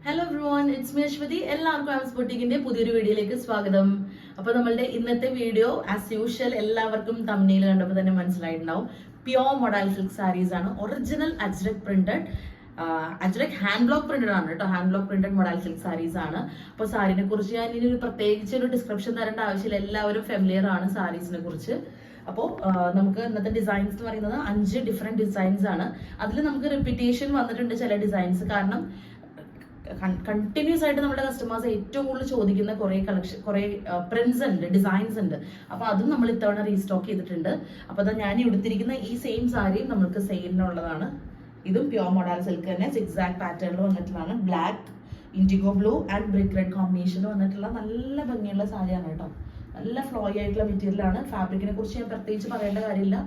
Hello everyone, it's me Aswathy. എല്ലാവർക്കും ആംസ് ബൊട്ടിക്കിന്റെ പുതിയൊരു വീഡിയോയിലേക്ക് സ്വാഗതം. അപ്പൊ നമ്മളുടെ ഇന്നത്തെ വീഡിയോ ആസ് യൂഷ്വൽ എല്ലാവർക്കും തംബ്നെയിൽ കണ്ടപ്പോൾ തന്നെ മനസ്സിലായിട്ടുണ്ടാവും. പ്യോർ മൊഡാൽ സിൽക്ക് സാരീസ് ആണ്. Original Ajrakh printed, Ajrakh hand block printed ആണ് കേട്ടോ. Hand block printed modal silk saris ആണ്. അപ്പോൾ സാരീനെ കുറിച്ച് ഞാൻ ഇനി ഒരു പ്രത്യേകിച്ച് ഒരു ഡിസ്ക്രിപ്ഷൻ തരേണ്ട ആവശ്യമില്ല, എല്ലാവരും ഫെമിലിയർ ആണ് സാരീസിനെ കുറിച്ച്. അപ്പോൾ നമുക്ക് ഇന്നത്തെ ഡിസൈൻസ് എന്ന് പറയുന്നത് 5 ഡിഫറെന്റ് ഡിസൈൻസ് ആണ്. അതിൽ നമുക്ക് റിപ്പീറ്റേഷൻ വന്നിട്ടുണ്ട് ചില ഡിസൈൻസ്, കാരണം കണ്ടിന്യൂസ് ആയിട്ട് നമ്മുടെ കസ്റ്റമേഴ്സ് ഏറ്റവും കൂടുതൽ ചോദിക്കുന്ന കുറെ പ്രിന്റ്സ് ഉണ്ട്, ഡിസൈൻസ് ഉണ്ട്. അപ്പൊ അതും നമ്മൾ ഇത്തവണ റീസ്റ്റോക്ക് ചെയ്തിട്ടുണ്ട്. അപ്പൊ അത് ഞാൻ എടുത്തിരിക്കുന്ന ഈ സെയിം സാരി നമുക്ക് സെയിലിനുള്ളതാണ്. ഇതും പ്യോർ മൊഡാൽ സിൽക്ക് തന്നെ, സിക്സാക് പാറ്റേണിൽ വന്നിട്ടുള്ളതാണ്. Black, indigo blue and brick red കോമ്പിനേഷനിൽ വന്നിട്ടുള്ള നല്ല ഭംഗിയുള്ള സാരിയാണ് കേട്ടോ. നല്ല ഫ്ലോയി ആയിട്ടുള്ള മെറ്റീരിയൽ ആണ്. ഫാബ്രിക്കിനെ കുറിച്ച് ഞാൻ പ്രത്യേകിച്ച് പറയേണ്ട കാര്യമില്ല.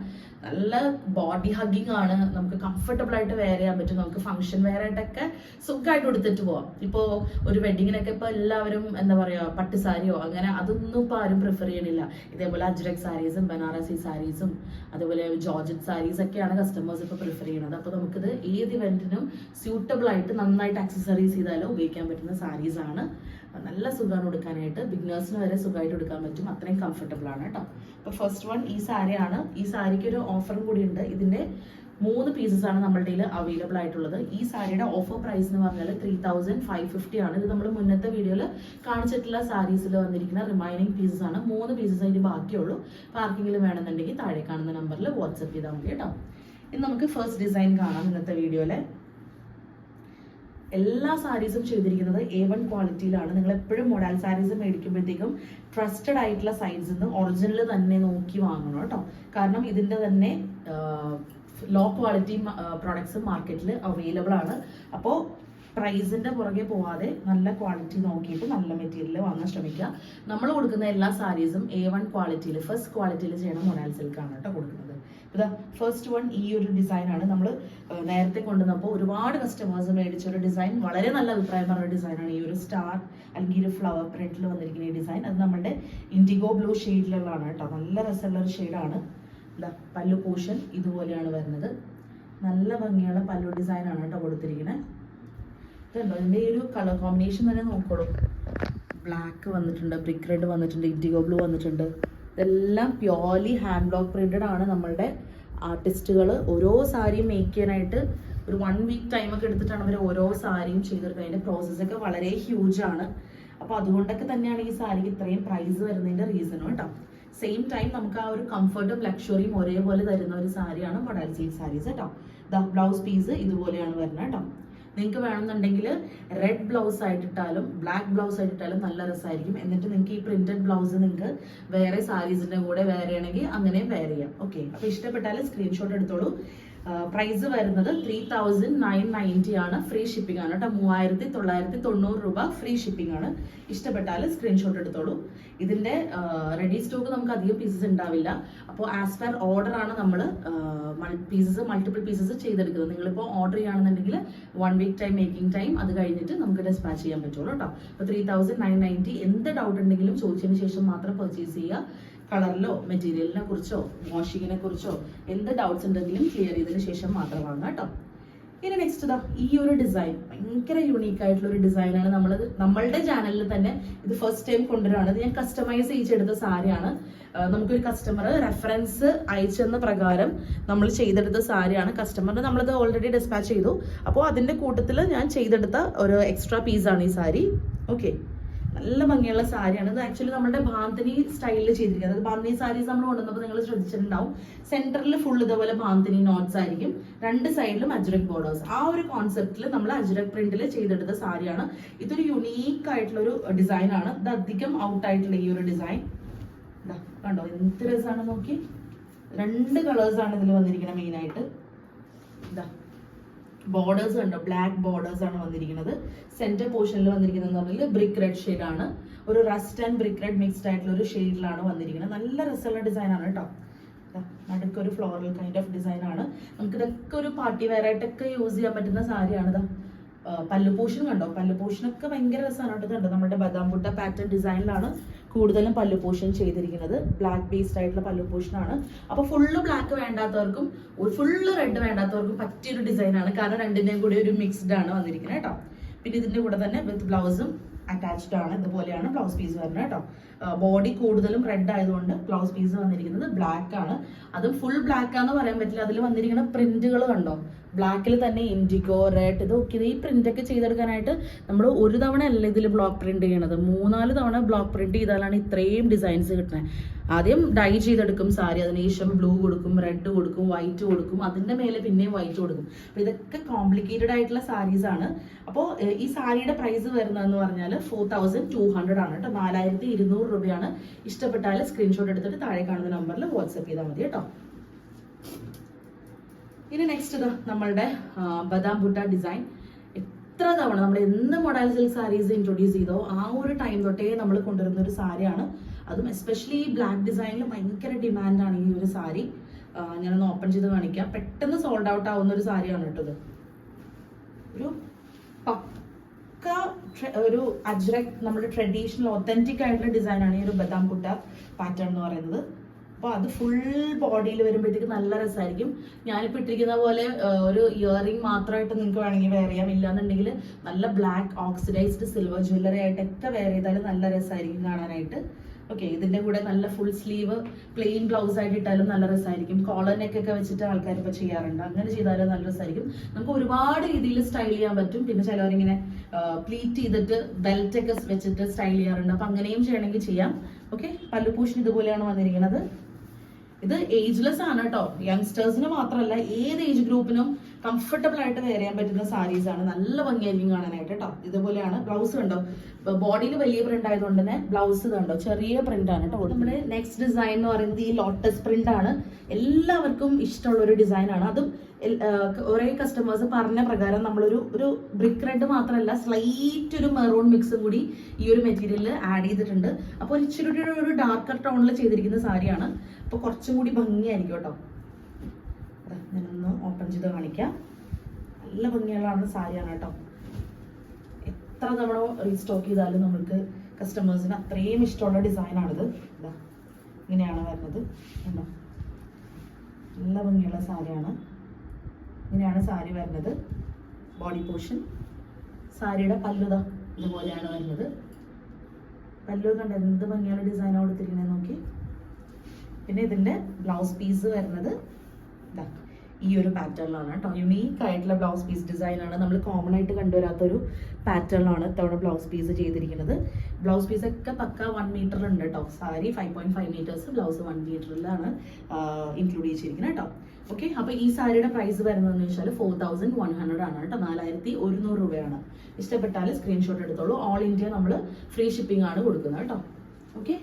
നല്ല ബോഡി ഹഗ്ഗിങ് ആണ്, നമുക്ക് കംഫർട്ടബിൾ ആയിട്ട് വെയർ ചെയ്യാൻ പറ്റും. നമുക്ക് ഫംഗ്ഷൻ വെയർ ആയിട്ടൊക്കെ സുഖമായിട്ട് എടുത്തിട്ട് പോവാം. ഇപ്പോൾ ഒരു വെഡിങ്ങിനൊക്കെ ഇപ്പോൾ എല്ലാവരും എന്താ പറയുക, പട്ടുസാരിയോ അങ്ങനെ അതൊന്നും ഇപ്പോൾ ആരും പ്രിഫർ ചെയ്യണില്ല. ഇതേപോലെ അജ്രക് സാരീസും ബനാറസി സാരീസും അതുപോലെ ജോർജറ്റ് സാരീസ് ഒക്കെയാണ് കസ്റ്റമേഴ്സ് ഇപ്പോൾ പ്രിഫർ ചെയ്യുന്നത്. അപ്പോൾ നമുക്കിത് ഏത് ഇവന്റിനും സ്യൂട്ടബിൾ ആയിട്ട് നന്നായിട്ട് ആക്സസറീസ് ചെയ്താലും ഉപയോഗിക്കാൻ പറ്റുന്ന സാരീസ് ആണ്. നല്ല സുഖമാണ് എടുക്കാനായിട്ട്, ബിഗിനേഴ്സിന് വരെ സുഖമായിട്ട് എടുക്കാൻ പറ്റും, അത്രയും കംഫർട്ടബിൾ ആണ് കേട്ടോ. അപ്പോൾ ഫസ്റ്റ് വൺ ഈ സാരിയാണ്. ഈ സാരിക്ക് ഒരു ഓഫറും കൂടി ഉണ്ട്. ഇതിന്റെ 3 പീസസ് ആണ് നമ്മളുടെ അവൈലബിൾ ആയിട്ടുള്ളത്. ഈ സാരിയുടെ ഓഫർ പ്രൈസ് എന്ന് പറഞ്ഞാൽ 3550 ആണ്. ഇത് നമ്മൾ മുന്നത്തെ വീഡിയോയിൽ കാണിച്ചിട്ടുള്ള സാരീസിൽ വന്നിരിക്കുന്ന റിമൈനിങ് പീസസ് ആണ്. 3 പീസസ് അതിന് ബാക്കിയുള്ളൂ. അപ്പോൾ ആർക്കെങ്കിലും വേണമെന്നുണ്ടെങ്കിൽ താഴെ കാണുന്ന നമ്പറിൽ വാട്സപ്പ് ചെയ്താൽ മതി കേട്ടോ. ഇനി നമുക്ക് ഫസ്റ്റ് ഡിസൈൻ കാണാം ഇന്നത്തെ വീഡിയോയിലെ. എല്ലാ സാരീസും ചെയ്തിരിക്കുന്നത് A1 ക്വാളിറ്റിയിലാണ്. നിങ്ങൾ എപ്പോഴും മൊഡാൽ സാരീസ് മേടിക്കുമ്പോഴത്തേക്കും ട്രസ്റ്റഡ് ആയിട്ടുള്ള സൈറ്റ്സിൽ നിന്ന് ഒറിജിനൽ തന്നെ നോക്കി വാങ്ങണം കേട്ടോ. കാരണം ഇതിന്റെ തന്നെ ലോ ക്വാളിറ്റി പ്രോഡക്ട്സ് മാർക്കറ്റിൽ അവൈലബിൾ ആണ്. അപ്പോൾ പ്രൈസിന്റെ പുറകെ പോവാതെ നല്ല ക്വാളിറ്റി നോക്കിയിട്ട് നല്ല മെറ്റീരിയൽ വാങ്ങാൻ ശ്രമിക്കുക. നമ്മൾ കൊടുക്കുന്ന എല്ലാ സാരീസും A1 ക്വാളിറ്റിയിൽ, ഫസ്റ്റ് ക്വാളിറ്റിയിൽ ചെയ്യണം മൊഡാൽ സിൽക്കാണ് കേട്ടോ കൊടുക്കുന്നത്. ഇതാ ഫസ്റ്റ് വൺ ഈ ഒരു ഡിസൈൻ ആണ്. നമ്മൾ നേരത്തെ കൊണ്ടുവന്നപ്പോൾ ഒരുപാട് കസ്റ്റമേഴ്സ് മേടിച്ച ഒരു ഡിസൈൻ, വളരെ നല്ല അഭിപ്രായം പറഞ്ഞ ഡിസൈനാണ്. ഈ ഒരു സ്റ്റാർ അല്ലെങ്കിൽ ഒരു ഫ്ലവർ പ്രിന്റിൽ വന്നിരിക്കുന്ന ഈ ഡിസൈൻ, അത് നമ്മുടെ ഇൻഡിഗോ ബ്ലൂ ഷെയ്ഡിലുള്ളതാണ് കേട്ടോ. നല്ല രസമുള്ള ഒരു ഷെയ്ഡാണ്. ഇതാ പല്ലു പോർഷൻ ഇതുപോലെയാണ് വരുന്നത്. നല്ല ഭംഗിയുള്ള പല്ലു ഡിസൈൻ ആണ് കേട്ടോ കൊടുത്തിരിക്കുന്നത്. ഇതുണ്ടോ, ഇതിൻ്റെ ഈ ഒരു കളർ കോമ്പിനേഷൻ തന്നെ നോക്കോളൂ. ബ്ലാക്ക് വന്നിട്ടുണ്ട്, ബ്രിക്ക് റെഡ് വന്നിട്ടുണ്ട്, ഇൻഡിഗോ ബ്ലൂ വന്നിട്ടുണ്ട്. ഇതെല്ലാം പ്യോർലി ഹാൻഡ് ബ്ലോക്ക് പ്രിന്റഡ് ആണ്. നമ്മളുടെ ആർട്ടിസ്റ്റുകൾ ഓരോ സാരിയും മേക്ക് ചെയ്യാനായിട്ട് ഒരു 1 വീക്ക് ടൈമൊക്കെ എടുത്തിട്ടാണ് അവർ ഓരോ സാരിയും ചെയ്തെടുക്കുക. അതിൻ്റെ പ്രോസസ്സൊക്കെ വളരെ ഹ്യൂജ് ആണ്. അപ്പോൾ അതുകൊണ്ടൊക്കെ തന്നെയാണ് ഈ സാരിക്ക് ഇത്രയും പ്രൈസ് വരുന്നതിൻ്റെ റീസൺ കേട്ടോ. സെയിം ടൈം നമുക്ക് ആ ഒരു കംഫർട്ടും ലക്ഷറിയും ഒരേപോലെ തരുന്ന ഒരു സാരിയാണ് മൊഡാൽ സിൽക്ക് സാരീസ് കേട്ടോ. ദ ബ്ലൗസ് പീസ് ഇതുപോലെയാണ് വരുന്നത് കേട്ടോ. നിങ്ങൾക്ക് വേണമെന്നുണ്ടെങ്കിൽ റെഡ് ബ്ലൗസ് ആയിട്ടിട്ടാലും ബ്ലാക്ക് ബ്ലൗസ് ആയിട്ടിട്ടാലും നല്ല രസമായിരിക്കും. എന്നിട്ട് നിങ്ങൾക്ക് ഈ പ്രിന്റഡ് ബ്ലൗസ് നിങ്ങൾക്ക് വേറെ സാരീസിന്റെ കൂടെ വെയർ ചെയ്യണമെങ്കിൽ അങ്ങനെയും വെയർ ചെയ്യാം. ഓക്കെ, അപ്പോൾ ഇഷ്ടപ്പെട്ടാൽ സ്ക്രീൻഷോട്ട് എടുത്തോളൂ. പ്രൈസ് വരുന്നത് 3990 ആണ്. ഫ്രീ ഷിപ്പിംഗ് ആണ് കേട്ടോ. 3990 രൂപ ഫ്രീ ഷിപ്പിംഗ് ആണ്. ഇഷ്ടപ്പെട്ടാൽ സ്ക്രീൻഷോട്ട് എടുത്തോളൂ. ഇതിന്റെ റെഡി സ്റ്റോക്ക് നമുക്ക് അധികം പീസസ് ഉണ്ടാവില്ല. അപ്പോൾ ആസ് പെർ ഓർഡർ ആണ് നമ്മൾ മൾട്ടിപ്പിൾ പീസസ് ചെയ്തെടുക്കുന്നത്. നിങ്ങളിപ്പോൾ ഓർഡർ ചെയ്യുകയാണെന്നുണ്ടെങ്കിൽ 1 വീക്ക് ടൈം മേക്കിംഗ് ടൈം, അത് കഴിഞ്ഞിട്ട് നമുക്ക് ഡെസ്പാച്ച് ചെയ്യാൻ പറ്റുള്ളൂ കേട്ടോ. അപ്പോൾ 3990. എന്ത് ഡൗട്ട് ഉണ്ടെങ്കിലും ചോദിച്ചതിന് ശേഷം മാത്രം പർച്ചേസ് ചെയ്യുക. കളറിലോ മെറ്റീരിയലിനെ കുറിച്ചോ വാഷിങ്ങിനെ കുറിച്ചോ എന്ത് ഡൗട്ട്സ് ഉണ്ടെങ്കിലും ക്ലിയർ ചെയ്തതിന് ശേഷം മാത്രം വാങ്ങാം കേട്ടോ. ഇനി നെക്സ്റ്റ് ഇതാ ഈ ഒരു ഡിസൈൻ ഭയങ്കര യൂണീക്ക് ആയിട്ടുള്ള ഒരു ഡിസൈനാണ്. നമ്മളുടെ ചാനലിൽ തന്നെ ഇത് ഫസ്റ്റ് ടൈം കൊണ്ടുവരാണ്. ഇത് ഞാൻ കസ്റ്റമൈസ് ചെയ്തെടുത്ത സാരിയാണ്. നമുക്കൊരു കസ്റ്റമർ റെഫറൻസ് അയച്ചെന്ന പ്രകാരം നമ്മൾ ചെയ്തെടുത്ത സാരിയാണ്. കസ്റ്റമറിന് നമ്മളത് ഓൾറെഡി ഡെസ്പാച്ച് ചെയ്തു. അപ്പോൾ അതിൻ്റെ കൂട്ടത്തിൽ ഞാൻ ചെയ്തെടുത്ത ഒരു എക്സ്ട്രാ പീസാണ് ഈ സാരി. ഓക്കെ, നല്ല ഭംഗിയുള്ള സാരിയാണ്. ഇത് ആക്ച്വലി നമ്മുടെ ബാന്തിനി സ്റ്റൈലിൽ ചെയ്തിരിക്കുന്നത്. അത് ബാന്തിനി സാരീസ് നമ്മൾ കൊണ്ടുവന്നപ്പോൾ നിങ്ങൾ ശ്രദ്ധിച്ചിട്ടുണ്ടാവും, സെന്ററിൽ ഫുൾ ഇതുപോലെ ബാന്തിനി നോട്ട്സ് ആയിരിക്കും, 2 സൈഡിലും അജ്രക് ബോർഡേഴ്സ്. ആ ഒരു കോൺസെപ്റ്റിൽ നമ്മൾ അജ്രക് പ്രിന്റിൽ ചെയ്തെടുത്ത സാരിയാണ്. ഇതൊരു യുണീക്ക് ആയിട്ടുള്ള ഒരു ഡിസൈൻ ആണ്. ഇത് അധികം ഔട്ട് ആയിട്ടുള്ള ഈ ഒരു ഡിസൈൻ കണ്ടോ, എന്ത് രസമാണ് നോക്കി. 2 കളേഴ്സ് ആണ് ഇതിൽ വന്നിരിക്കുന്നത് മെയിൻ ആയിട്ട്. ഇതാ ബോർഡേഴ്സ് കണ്ടോ, ബ്ലാക്ക് ബോർഡേഴ്സ് ആണ് വന്നിരിക്കുന്നത്. സെന്റർ പോർഷനിൽ വന്നിരിക്കുന്നത് പറഞ്ഞാൽ ബ്രിക്ക് റെഡ് ഷെയ്ഡ് ആണ്. ഒരു rest and brick red mixed ആയിട്ടുള്ള ഒരു ഷെയ്ഡിലാണ് വന്നിരിക്കുന്നത്. നല്ല രസമുള്ള ഡിസൈൻ ആണ് കേട്ടോ. നടുക്കൊരു ഫ്ലോറൽ കൈൻഡ് ഓഫ് ഡിസൈൻ ആണ്. നമുക്ക് ഇതൊക്കെ ഒരു പാർട്ടി വെയർ ആയിട്ടൊക്കെ യൂസ് ചെയ്യാൻ പറ്റുന്ന സാരിയാണ്. ഇതാ പല്ലു പോർഷൻ കണ്ടോ, പല്ലു പോർഷനൊക്കെ ഭയങ്കര രസമാണ് കേട്ടോ. നമ്മുടെ ബദാം ബുട്ട പാറ്റേൺ ഡിസൈനിലാണ് കൂടുതലും പല്ലു പോർഷൻ ചെയ്തിരിക്കുന്നത്. ബ്ലാക്ക് ബേസ്ഡ് ആയിട്ടുള്ള പല്ലു പോർഷൻ ആണ്. അപ്പോൾ ഫുള്ള് ബ്ലാക്ക് വേണ്ടാത്തവർക്കും ഫുള്ള് റെഡ് വേണ്ടാത്തവർക്കും പറ്റിയൊരു ഡിസൈനാണ്. കാരണം രണ്ടിന്റെയും കൂടി ഒരു മിക്സ്ഡ് ആണ് വന്നിരിക്കുന്നത് കേട്ടോ. പിന്നെ ഇതിന്റെ കൂടെ തന്നെ വിത്ത് ബ്ലൗസും അറ്റാച്ച്ഡ് ആണ്. ഇതുപോലെയാണ് ബ്ലൗസ് പീസ് വരുന്നത് കേട്ടോ. ബോഡി കൂടുതലും റെഡ് ആയതുകൊണ്ട് ബ്ലൗസ് പീസ് വന്നിരിക്കുന്നത് ബ്ലാക്ക് ആണ്. അതും ഫുൾ ബ്ലാക്ക് ആണെന്ന് പറയാൻ പറ്റില്ല. അതിൽ വന്നിരിക്കുന്ന പ്രിന്റുകൾ കണ്ടോ, ബ്ലാക്കിൽ തന്നെ ഇൻഡിഗോ, റെഡ്, ഇതൊക്കെ ഈ പ്രിന്റ് ഒക്കെ ചെയ്തെടുക്കാനായിട്ട് നമ്മൾ ഒരു തവണ അല്ല ഇതിൽ ബ്ലോക്ക് പ്രിന്റ് ചെയ്യണത്, 3-4 തവണ ബ്ലോക്ക് പ്രിന്റ് ചെയ്താലാണ് ഇത്രയും ഡിസൈൻസ് കിട്ടുന്നത്. ആദ്യം ഡൈ ചെയ്തെടുക്കും സാരി, അതിനുശേഷം ബ്ലൂ കൊടുക്കും, റെഡ് കൊടുക്കും, വൈറ്റ് കൊടുക്കും, അതിന്റെ മേലെ പിന്നെയും വൈറ്റ് കൊടുക്കും. അപ്പൊ ഇതൊക്കെ കോംപ്ലിക്കേറ്റഡ് ആയിട്ടുള്ള സാരീസ് ആണ്. അപ്പോൾ ഈ സാരിയുടെ പ്രൈസ് വരുന്നതെന്ന് പറഞ്ഞാൽ 4200 ആണ് കേട്ടോ. 4200 രൂപയാണ്. ഇഷ്ടപ്പെട്ടാൽ സ്ക്രീൻഷോട്ട് എടുത്തിട്ട് താഴെ കാണുന്ന നമ്പറിൽ വാട്സ്ആപ്പ് ചെയ്താൽ മതി കേട്ടോ. ഇനി നെക്സ്റ്റ് ഇതാ നമ്മളുടെ ബദാം ബുട്ട ഡിസൈൻ. എത്ര തവണ നമ്മൾ എന്ത് മോഡൽ സിൽക്ക് സാരീസ് ഇൻട്രൊഡ്യൂസ് ചെയ്തോ ആ ഒരു ടൈം തൊട്ടേ നമ്മൾ കൊണ്ടുവരുന്ന ഒരു സാരിയാണ്. അതും എസ്പെഷ്യലി ഈ ബ്ലാക്ക് ഡിസൈനിൽ ഭയങ്കര ഡിമാൻഡാണ് ഈ ഒരു സാരി. ഞാനൊന്ന് ഓപ്പൺ ചെയ്ത് കാണിക്കാം. പെട്ടെന്ന് സോൾഡ് ഔട്ട് ആവുന്ന ഒരു സാരിയാണ് കേട്ടത്. ഒരു പക്ക ഒരു അജ്രക്, നമ്മുടെ ട്രഡീഷണൽ ഒത്തന്റിക് ആയിട്ടുള്ള ഡിസൈനാണ് ഈ ഒരു ബദാം ബുട്ട പാറ്റേൺ എന്ന് പറയുന്നത്. അപ്പോൾ അത് ഫുൾ ബോഡിയിൽ വരുമ്പോഴത്തേക്ക് നല്ല രസമായിരിക്കും. ഞാനിപ്പോൾ ഇട്ടിരിക്കുന്ന പോലെ ഒരു ഇയറിംഗ് മാത്രമായിട്ട് നിങ്ങൾക്ക് വേണമെങ്കിൽ വെയർ ചെയ്യാം. ഇല്ലാന്നുണ്ടെങ്കിൽ നല്ല ബ്ലാക്ക് ഓക്സിഡൈസ്ഡ് സിൽവർ ജ്വല്ലറി ആയിട്ടൊക്കെ വെയർ ചെയ്താലും നല്ല രസമായിരിക്കും കാണാനായിട്ട്. ഓക്കെ, ഇതിന്റെ കൂടെ നല്ല ഫുൾ സ്ലീവ് പ്ലെയിൻ ബ്ലൗസ് ആയിട്ട് ഇട്ടാലും നല്ല രസമായിരിക്കും. കോളർ നെക്ക് ഒക്കെ വെച്ചിട്ട് ആൾക്കാർ ഇപ്പോൾ ചെയ്യാറുണ്ട്, അങ്ങനെ ചെയ്താലും നല്ല രസമായിരിക്കും. നമുക്ക് ഒരുപാട് രീതിയിൽ സ്റ്റൈൽ ചെയ്യാൻ പറ്റും. പിന്നെ ചിലവരിങ്ങനെ പ്ലീറ്റ് ചെയ്തിട്ട് ബെൽറ്റ് ഒക്കെ വെച്ചിട്ട് സ്റ്റൈൽ ചെയ്യാറുണ്ട്, അപ്പൊ അങ്ങനെയും ചെയ്യണമെങ്കിൽ ചെയ്യാം. ഓക്കെ, പല്ലു പൂഷൻ ഇതുപോലെയാണ് വന്നിരിക്കുന്നത്. ഇത് ഏജ്ലെസ് ആണ് കേട്ടോ. യങ്സ്റ്റേഴ്സിന് മാത്രമല്ല ഏത് ഏജ് ഗ്രൂപ്പിനും കംഫർട്ടബിൾ ആയിട്ട് വെയർ ചെയ്യാൻ പറ്റുന്ന സാരീസ് ആണ്. നല്ല ഭംഗിയായിരിക്കും കാണാനായിട്ട് കേട്ടോ. ഇതുപോലെയാണ് ബ്ലൗസ് കണ്ടോ, ബോഡിയിൽ വലിയ പ്രിന്റ് ആയതുകൊണ്ട് തന്നെ ബ്ലൗസ് കണ്ടോ ചെറിയ പ്രിന്റ് ആണ് കേട്ടോ. നമ്മുടെ നെക്സ്റ്റ് ഡിസൈൻ എന്ന് പറയുന്നത് ഈ ലോട്ടസ് പ്രിന്റ് ആണ്. എല്ലാവർക്കും ഇഷ്ടമുള്ള ഒരു ഡിസൈൻ ആണ്. അതും ഒരേ കസ്റ്റമേഴ്സ് പറഞ്ഞ പ്രകാരം നമ്മളൊരു ബ്രിക്ക് റെഡ് മാത്രമല്ല സ്ലൈറ്റ് ഒരു മെറൂൺ മിക്സും കൂടി ഈ ഒരു മെറ്റീരിയലിൽ ആഡ് ചെയ്തിട്ടുണ്ട്. അപ്പോൾ ഇച്ചിരി ഒരു ഡാർക്കർ ടോണിൽ ചെയ്തിരിക്കുന്ന സാരിയാണ്. അപ്പോൾ കുറച്ചും കൂടി ഭംഗിയായിരിക്കും കേട്ടോ. ഞാനൊന്ന് ഓപ്പൺ ചെയ്ത് കാണിക്കാം. നല്ല ഭംഗിയുള്ള സാരിയാണ് കേട്ടോ. എത്ര തവണ റീസ്റ്റോക്ക് ചെയ്താലും നമ്മൾക്ക് കസ്റ്റമേഴ്സിന് അത്രയും ഇഷ്ടമുള്ള ഡിസൈനാണിത്. ഇതാ ഇങ്ങനെയാണ് വരുന്നത് കണ്ടോ, നല്ല ഭംഗിയുള്ള സാരിയാണ്. ഇങ്ങനെയാണ് സാരി വരുന്നത്. ബോഡി പോർഷൻ, സാരിയുടെ പല്ലുത ഇതുപോലെയാണ് വരുന്നത്. പല്ലു കണ്ട എന്ത് ഭംഗിയാണ് ഡിസൈനാണ് കൊടുത്തിരിക്കുന്നത് നോക്കി. പിന്നെ ഇതിന്റെ ബ്ലൗസ് പീസ് വരുന്നത് ഇതാ ഈ ഒരു പാറ്റേണിലാണ് കേട്ടോ. യുണീക്ക് ആയിട്ടുള്ള ബ്ലൗസ് പീസ് ഡിസൈനാണ്. നമ്മൾ കോമൺ ആയിട്ട് കണ്ടുവരാത്തൊരു പാറ്റേണിലാണ് ഇത്തവണ ബ്ലൗസ് പീസ് ചെയ്തിരിക്കുന്നത്. ബ്ലൗസ് പീസ് ഒക്കെ പക്ക 1 മീറ്ററിലുണ്ട് കേട്ടോ. സാരി 5.5 മീറ്റേഴ്സ്, ബ്ലൗസ് 1 മീറ്ററിലാണ് ഇൻക്ലൂഡ് ചെയ്തിരിക്കുന്നത് കേട്ടോ. ഓക്കെ, അപ്പൊ ഈ സാരിയുടെ പ്രൈസ് വരുന്നതെന്ന് വെച്ചാൽ 4100 ആണ് കേട്ടോ. 4100 രൂപയാണ്. ഇഷ്ടപ്പെട്ടാൽ സ്ക്രീൻഷോട്ട് എടുത്തോളൂ. ഓൾ ഇന്ത്യ നമ്മൾ ഫ്രീ ഷിപ്പിംഗ് ആണ് കൊടുക്കുന്നത് കേട്ടോ. ഓക്കെ,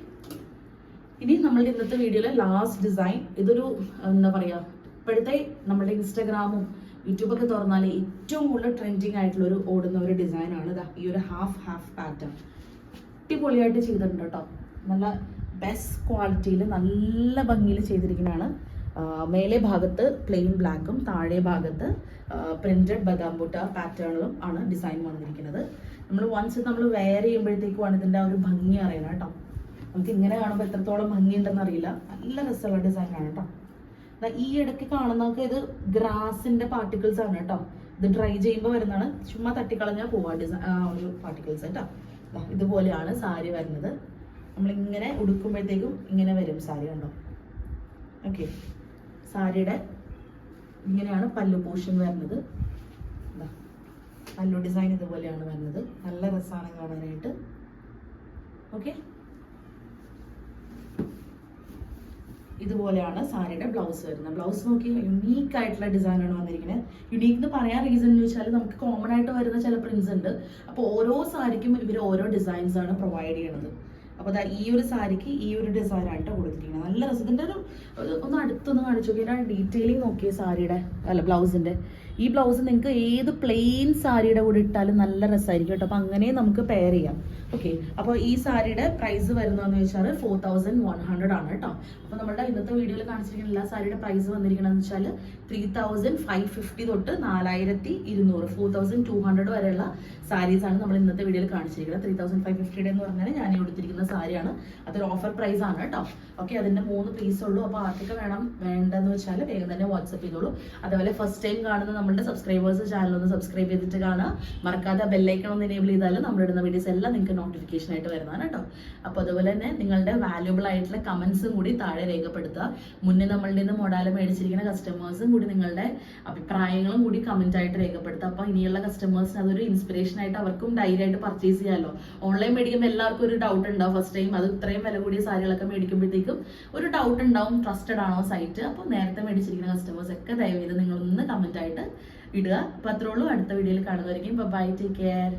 ഇനി നമ്മളുടെ ഇന്നത്തെ വീഡിയോയിലെ ലാസ്റ്റ് ഡിസൈൻ, ഇതൊരു എന്താ പറയാ, ഇപ്പോഴത്തെ നമ്മുടെ ഇൻസ്റ്റാഗ്രാമും യൂട്യൂബൊക്കെ തുറന്നാൽ ഏറ്റവും കൂടുതൽ ട്രെൻഡിങ് ആയിട്ടുള്ള ഓടുന്ന ഒരു ഡിസൈനാണ് ഇതാ ഈ ഒരു ഹാഫ് പാറ്റേൺ. അടിപൊളിയായിട്ട് ചെയ്തിട്ടുണ്ട് കേട്ടോ. നല്ല ബെസ്റ്റ് ക്വാളിറ്റിയിൽ നല്ല ഭംഗിയിൽ ചെയ്തിരിക്കുന്നതാണ്. മേലെ ഭാഗത്ത് പ്ലെയിൻ ബ്ലാക്കും താഴെ ഭാഗത്ത് പ്രിന്റഡ് ബദാം ബുട്ട പാറ്റേണും ആണ് ഡിസൈൻ വന്നിരിക്കുന്നത്. നമ്മൾ വെയർ ചെയ്യുമ്പോഴത്തേക്കുമാണ് ഇതിൻ്റെ ആ ഒരു ഭംഗി അറിയണം കേട്ടോ. നമുക്ക് ഇങ്ങനെ കാണുമ്പോൾ എത്രത്തോളം ഭംഗിയുണ്ടെന്ന് അറിയില്ല. നല്ല രസമുള്ള ഡിസൈനാണ് കേട്ടോ. ഈ ഇടയ്ക്ക് കാണുന്നതൊക്കെ ഇത് ഗ്രാസിന്റെ പാർട്ടിക്കിൾസ് ആണ് കേട്ടോ. ഇത് ഡ്രൈ ചെയ്യുമ്പോൾ വരുന്നതാണ്. ചുമ്മാ തട്ടിക്കളഞ്ഞാൽ പോവാ ഒരു പാർട്ടിക്കിൾസ് കേട്ടോ. ഇതുപോലെയാണ് സാരി വരുന്നത്. നമ്മളിങ്ങനെ ഉടുക്കുമ്പോഴത്തേക്കും ഇങ്ങനെ വരും സാരി കണ്ടോ. ഓക്കെ, സാരിയുടെ ഇങ്ങനെയാണ് പല്ലു പോർഷൻ വരുന്നത്. പല്ലു ഡിസൈൻ ഇതുപോലെയാണ് വരുന്നത്. നല്ല രസമാണ് കാണാനായിട്ട്. ഓക്കെ, ഇതുപോലെയാണ് സാരിയുടെ ബ്ലൗസ് വരുന്നത്. ബ്ലൗസ് നോക്കി യുണീക്ക് ആയിട്ടുള്ള ഡിസൈനാണ് വന്നിരിക്കുന്നത്. യുണീക്ക് എന്ന് പറയാൻ റീസൺ എന്ന് വെച്ചാൽ നമുക്ക് കോമൺ ആയിട്ട് വരുന്ന ചില പ്രിന്റ്സ് ഉണ്ട്. അപ്പോൾ ഓരോ സാരിക്കും ഇവർ ഓരോ ഡിസൈൻസ് ആണ് പ്രൊവൈഡ് ചെയ്യണത്. അപ്പോൾ അതാ ഈ ഒരു സാരിക്ക് ഈ ഒരു ഡിസൈൻ ആയിട്ട് കൊടുത്തിരിക്കുന്നത്. നല്ല രസത്തിൻ്റെ ഒന്ന് അടുത്തൊന്ന് കാണിച്ചു നോക്കിയാൽ ഡീറ്റെയിലിംഗ് നോക്കിയ സാരിയുടെ ബ്ലൗസിന്റെ. ഈ ബ്ലൗസ് നിങ്ങൾക്ക് ഏത് പ്ലെയിൻ സാരിയുടെ കൂടെ ഇട്ടാലും നല്ല രസമായിരിക്കും കേട്ടോ. അപ്പോൾ അങ്ങനെ നമുക്ക് പെയർ ചെയ്യാം. ഓക്കെ, അപ്പോൾ ഈ സാരിയുടെ പ്രൈസ് വരുന്നതെന്ന് വെച്ചാൽ 4100 ആണ് കേട്ടോ. അപ്പോൾ നമ്മുടെ ഇന്നത്തെ വീഡിയോയിൽ കാണിച്ചിരിക്കുന്ന എല്ലാ സാരിയുടെ പ്രൈസ് വന്നിരിക്കണമെന്ന് വെച്ചാൽ 3550 തൊട്ട് 4200 4200 വരെയുള്ള സാരീസ് ആണ് നമ്മൾ ഇന്നത്തെ വീഡിയോയിൽ കാണിച്ചിരിക്കുന്നത്. 3550 എന്ന് പറഞ്ഞാൽ ഞാൻ കൊടുത്തിരിക്കുന്ന സാരിയാണ്. അതൊരു ഓഫർ പ്രൈസ് ആണ് കേട്ടോ. ഓക്കെ, അതിന്റെ 3 പീസ് ഉള്ളൂ. അപ്പോൾ ആർക്കൊക്കെ വേണ്ടെന്ന് വെച്ചാൽ വേഗം തന്നെ വാട്സപ്പ് ചെയ്തോളൂ. അതേപോലെ ഫസ്റ്റ് ടൈം കാണുന്ന നമ്മുടെ സബ്സ്ക്രൈബേഴ്സ് ചാനൽ ഒന്ന് സബ്സ്ക്രൈബ് ചെയ്തിട്ട് കാണുക. മറക്കാതെ ബെല്ലൈക്കൺ ഒന്ന് എനേബിൾ ചെയ്താൽ നമ്മളിടുന്ന വീഡിയോസ് എല്ലാം നിങ്ങൾക്ക് നോട്ടിഫിക്കേഷൻ ആയിട്ട് വരുന്നതാണ് കേട്ടോ. അപ്പോൾ അതുപോലെ തന്നെ നിങ്ങളുടെ വാല്യുബിൾ ആയിട്ടുള്ള കമൻസും കൂടി താഴെ രേഖപ്പെടുത്തുക. മുന്നേ നമ്മളുടെ നിന്ന് മൊഡാല മേടിച്ചിരിക്കുന്ന കസ്റ്റമേഴ്സും കൂടി നിങ്ങളുടെ അഭിപ്രായങ്ങളും കൂടി കമന്റ് ആയിട്ട് രേഖപ്പെടുത്തുക. അപ്പോൾ ഇനിയുള്ള കസ്റ്റമേഴ്സിന് അതൊരു ഇൻസ്പിറേഷൻ ആയിട്ട് അവർക്കും ധൈര്യമായിട്ട് പർച്ചേസ് ചെയ്യാമല്ലോ. ഓൺലൈൻ മേടിക്കുമ്പോൾ എല്ലാവർക്കും ഒരു ഡൗട്ട് ഉണ്ടാവും ഫസ്റ്റ് ടൈം, അത് ഇത്രയും വില കൂടിയ സാരികളൊക്കെ മേടിക്കുമ്പോഴത്തേക്കും ഒരു ഡൗട്ട് ഉണ്ടാവും, ട്രസ്റ്റഡ് ആണോ സൈറ്റ്. അപ്പോൾ നേരത്തെ മേടിച്ചിരിക്കുന്ന കസ്റ്റമേഴ്സ് ഒക്കെ ദയവേത് നിങ്ങളൊന്ന് കമന്റ് ആയിട്ട് ഇടുക. അപ്പോൾ അത്രേ ഉള്ളൂ. അടുത്ത വീഡിയോയിൽ കാണുന്നതായിരിക്കും. By, take care.